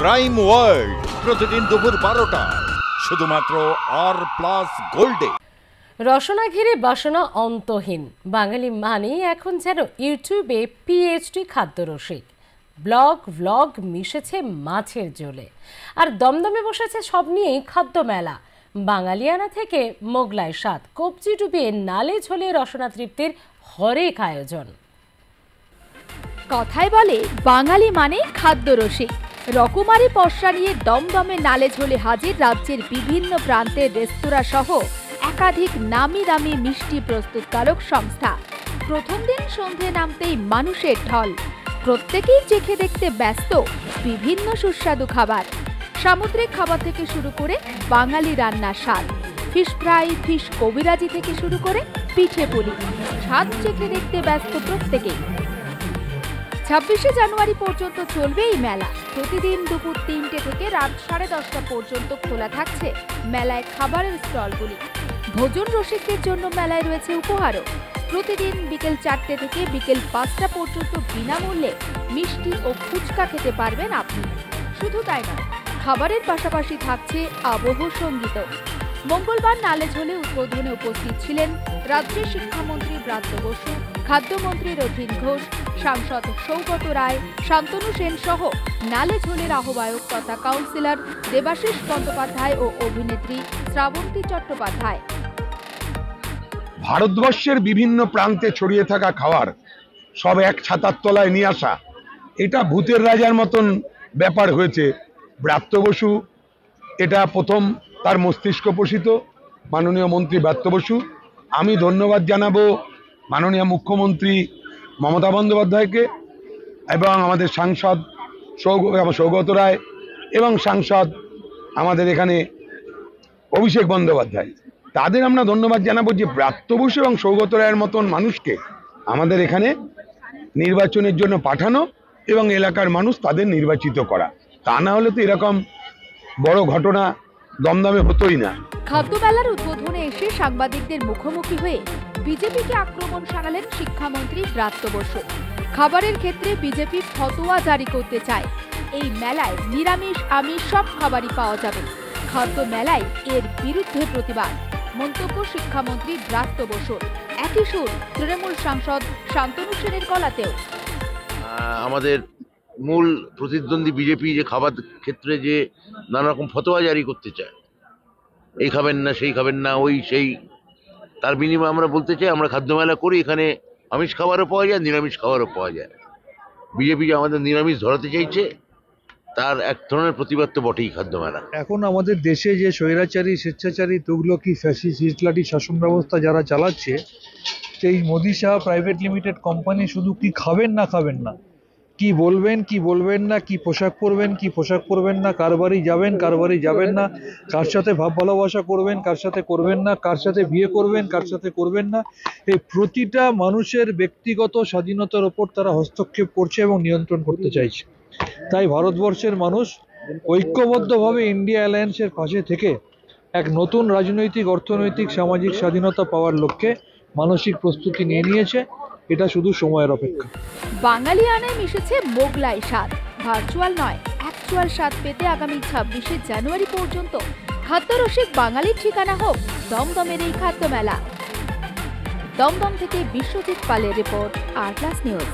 Crime world প্রতিদিন দুপুর 12টায় শুধুমাত্র আর+ গোল্ডে। রসনা ঘিরে বাসনা অন্তহীন। বাঙালি মানেই এখন যেন ইউটিউবে পিএইচডি খাদ্যরসিক। ব্লগ মিশেছে মাছের ঝোলে, আর দমদমে বসেছে সব নিয়েই খাদ্য মেলা। বাঙালিয়ানা থেকে মোগলাই স্বাদ, কবজি ডুবিয়ে নালে ঝোলে রসনা তৃপ্তির হরেক আয়োজন। কথায় বলে বাঙালি মানে খাদ্যরসিক। রকমারি পসরা নিয়ে দমদমে নালে ঝোলে হাজির রাজ্যের বিভিন্ন প্রান্তের রেস্তোরাঁ সহ একাধিক নামি দামি মিষ্টি প্রস্তুতকারক সংস্থা। প্রথম দিন সন্ধে নামতেই মানুষের ঢল। প্রত্যেকেই চেখে দেখতে ব্যস্ত বিভিন্ন সুস্বাদু খাবার। সামুদ্রিক খাবার থেকে শুরু করে বাঙালি রান্নার স্বাদ, ফিশ ফ্রাই, ফিশ কবিরাজি থেকে শুরু করে পিঠে পুলি, স্বাদ চেখে দেখতে ব্যস্ত প্রত্যেকেই। 26শে জানুয়ারি পর্যন্ত চলবে এই মেলা। প্রতিদিন দুপুর 3টে থেকে রাত 10:30টা পর্যন্ত খোলা থাকছে মেলায় খাবারের স্টলগুলি। ভোজন রসিকদের জন্য মেলায় রয়েছে উপহারও। প্রতিদিন বিকেল 4টে থেকে বিকেল 5টা পর্যন্ত বিনামূল্যে মিষ্টি ও ফুচকা খেতে পারবেন আপনি। শুধু তাই নয়, খাবারের পাশাপাশি থাকছে আবহ সঙ্গীত। মঙ্গলবার নালে ঝোলে উদ্বোধনে উপস্থিত ছিলেন রাজ্যের শিক্ষামন্ত্রী ব্রাত্য বসু, খাদ্যমন্ত্রী রথীন ঘোষ, সাংসদ সৌগত রায়, শান্তনু সেন সহ নালে ঝোলের আহ্বায়ক তথা কাউন্সিলর দেবাশিস বন্দ্যোপাধ্যায় ও অভিনেত্রী শ্রাবন্তী চট্টোপাধ্যায়। ভারতবর্ষের বিভিন্ন প্রান্তে ছড়িয়ে থাকা খাবার সব এক ছাতার তলায় নিয়ে আসা, এটা ভূতের রাজার মতন ব্যাপার হয়েছে। ব্রাত্য বসু এটা প্রথম তার মস্তিষ্ক পোষিত, মাননীয় মন্ত্রী ব্রাত্য বসু। আমি ধন্যবাদ জানাবো মাননীয় মুখ্যমন্ত্রী মমতা বন্দ্যোপাধ্যায়কে এবং আমাদের সাংসদ সৌগত রায় এবং সাংসদ আমাদের এখানে অভিষেক বন্দ্যোপাধ্যায়। তাদের আমরা ধন্যবাদ জানাবো যে ব্রাত্য বসু এবং সৌগত রায়ের মতন মানুষকে আমাদের এখানে নির্বাচনের জন্য পাঠানো এবং এলাকার মানুষ তাদের নির্বাচিত করা। তা না হলে তো এরকম বড় ঘটনা দমদমে হতোই না। খাদ্য মেলার উদ্বোধনে এসে সাংবাদিকদের মুখোমুখি হয়ে বিজেপিকে আক্রমণ শানালেন শিক্ষামন্ত্রী ব্রাত্য বসু। খাবারের ক্ষেত্রে বিজেপি ফতোয়া জারি করতে চায়। এই মেলায় নিরামিষ আমিষ সব খাবারই পাওয়া যাবে। খাদ্য মেলায় এর বিরুদ্ধে প্রতিবাদ। মন্তব্য শিক্ষামন্ত্রী ব্রাত্য বসুর। একই সুর তৃণমূল সাংসদ শান্তনু সেনের গলাতেও। আমাদের মূল প্রতিদ্বন্দ্বী বিজেপি যে খাবার ক্ষেত্রে যে নানা রকম ফতোয়া জারি করতে চায়, এই খাবেন না, সেই খাবেন না, ওই সেই, তার বিনিময়ে আমরা বলতে চাই আমরা খাদ্য মেলা করি, এখানে আমিষ খাবারও পাওয়া যায়, নিরামিষ খাবারও পাওয়া যায়। বিজেপি যে আমাদের নিরামিষ ধরাতে চাইছে তার এক ধরনের প্রতিবাদ তো বটেই খাদ্য মেলা। এখন আমাদের দেশে যে স্বৈরাচারী, স্বেচ্ছাচারী, তুগলকি, ফ্যাসিস্ট, হিটলারি শাসন ব্যবস্থা যারা চালাচ্ছে, সেই Modi Shah private limited company শুধু কি খাবেন না, কি বলবেন কি বলবেন না, কি পোশাক পরবেন কি পোশাক পরবেন না, কার বাড়ি যাবেন কার বাড়ি যাবেন না, কার সাথে ভাব ভালোবাসা করবেন কার সাথে করবেন না, কার সাথে বিয়ে করবেন কার সাথে করবেন না, এই প্রতিটা মানুষের ব্যক্তিগত স্বাধীনতার ওপর তারা হস্তক্ষেপ করছে এবং নিয়ন্ত্রণ করতে চাইছে। তাই ভারতবর্ষের মানুষ ঐক্যবদ্ধভাবে ইন্ডিয়া অ্যালায়েন্সের পাশে থেকে এক নতুন রাজনৈতিক, অর্থনৈতিক, সামাজিক স্বাধীনতা পাওয়ার লক্ষ্যে মানসিক প্রস্তুতি নিয়ে নিয়েছে। এটা শুধু সময়ের অপেক্ষা। বাঙালিয়ানায় মিশেছে মোগলাই স্বাদ। ভার্চুয়াল নয়, অ্যাকচুয়াল স্বাদ পেতে আগামী 26শে জানুয়ারি পর্যন্ত খাদ্যরসিক বাঙালির ঠিকানা হোক দমদমের এই খাদ্য মেলা। দমদম থেকে বিশ্বজিৎ পালের রিপোর্ট, আর+ নিউজ।